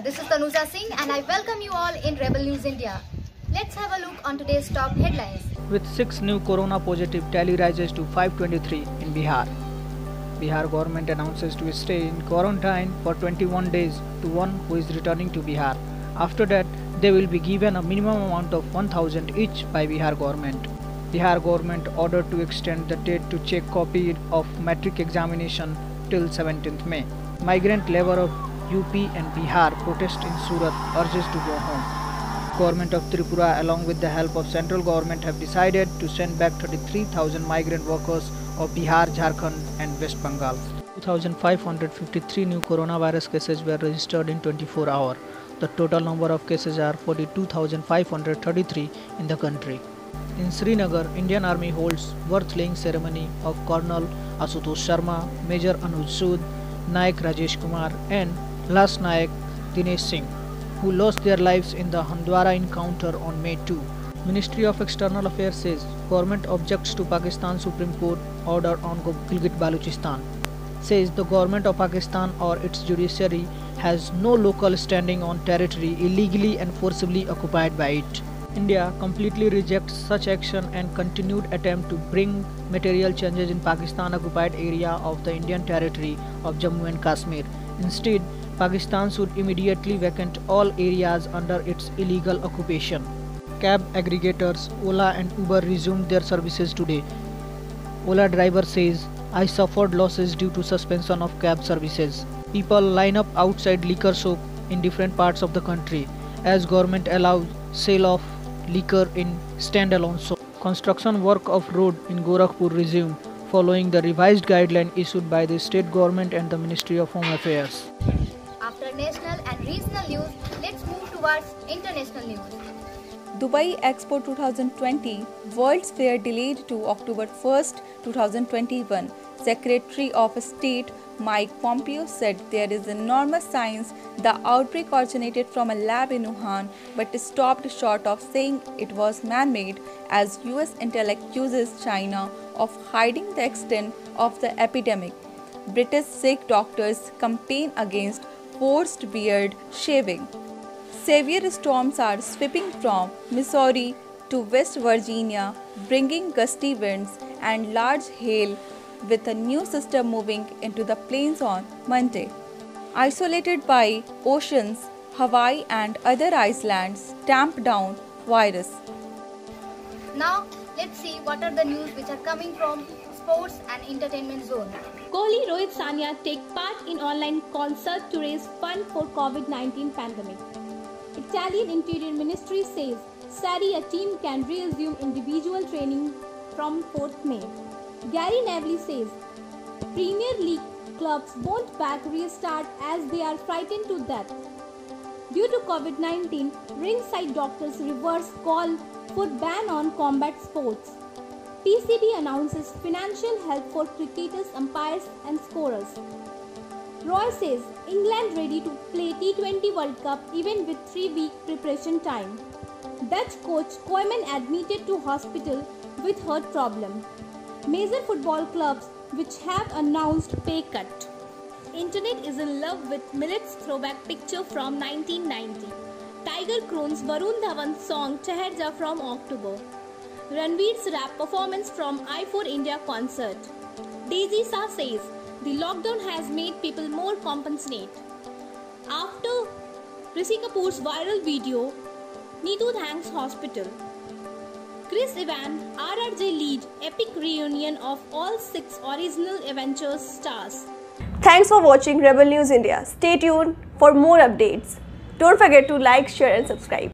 this is Tanuja Singh and I welcome you all in Rebel News India. Let's have a look on today's top headlines. With 6 new corona positive, tally rises to 523 in Bihar. Bihar government announces to stay in quarantine for 21 days to one who is returning to Bihar. After that, they will be given a minimum amount of 1000 each by Bihar government. Bihar government ordered to extend the date to check copy of matric examination till 17th May. Migrant labor of UP and Bihar protest in Surat urges to go home. Government of Tripura along with the help of central government have decided to send back 33,000 migrant workers of Bihar, Jharkhand and West Bengal. 2,553 new coronavirus cases were registered in 24 hours. The total number of cases are 42,533 in the country. In Srinagar, Indian Army holds birth-laying ceremony of Colonel Asutosh Sharma, Major Anuj Sood, Nayak Rajesh Kumar and Last Nayak Dinesh Singh, who lost their lives in the Handwara encounter on May 2. Ministry of External Affairs says government objects to Pakistan Supreme Court order on Gilgit-Balochistan. Says the government of Pakistan or its judiciary has no local standing on territory illegally and forcibly occupied by it. India completely rejects such action and continued attempt to bring material changes in Pakistan occupied area of the Indian territory of Jammu and Kashmir. Instead, Pakistan should immediately vacate all areas under its illegal occupation. Cab aggregators Ola and Uber resumed their services today. Ola driver says, "I suffered losses due to suspension of cab services." People line up outside liquor shop in different parts of the country as government allows sale of liquor in standalone shop. Construction work of road in Gorakhpur resumed following the revised guideline issued by the state government and the Ministry of Home Affairs. After national and regional news, let's move towards international news. Dubai Expo 2020 World's Fair delayed to October 1st, 2021. Secretary of State Mike Pompeo said there is enormous signs the outbreak originated from a lab in Wuhan but stopped short of saying it was man-made as US intel accuses China of hiding the extent of the epidemic. British Sikh doctors campaign against forced beard shaving. Severe storms are sweeping from Missouri to West Virginia, bringing gusty winds and large hail, with a new system moving into the plains on Monday. Isolated by oceans, Hawaii and other islands tamp down virus. Now, let's see what are the news which are coming from sports and entertainment zone. Kohli, Rohit, Sanya take part in online concert to raise fund for COVID-19 pandemic. Italian Interior Ministry says Serie A team can resume individual training from 4th May. Gary Neville says Premier League clubs won't back restart as they are frightened to death. Due to COVID-19, ringside doctors reverse call for ban on combat sports. PCB announces financial help for cricketers, umpires and scorers. Roy says England ready to play T20 World Cup even with 3-week preparation time. Dutch coach Koeman admitted to hospital with heart problem. Major football clubs which have announced pay cut. Internet is in love with Millet's throwback picture from 1990. Tiger croons Varun Dhawan's song Chehar Ja from October. Ranveer's rap performance from I4 India concert. Daisy Shah says the lockdown has made people more compassionate. After Rishi Kapoor's viral video, Neetu thanks hospital. Chris Evans, RRJ lead epic reunion of all 6 original Avengers stars. Thanks for watching Rebel News India. Stay tuned for more updates. Don't forget to like, share and subscribe.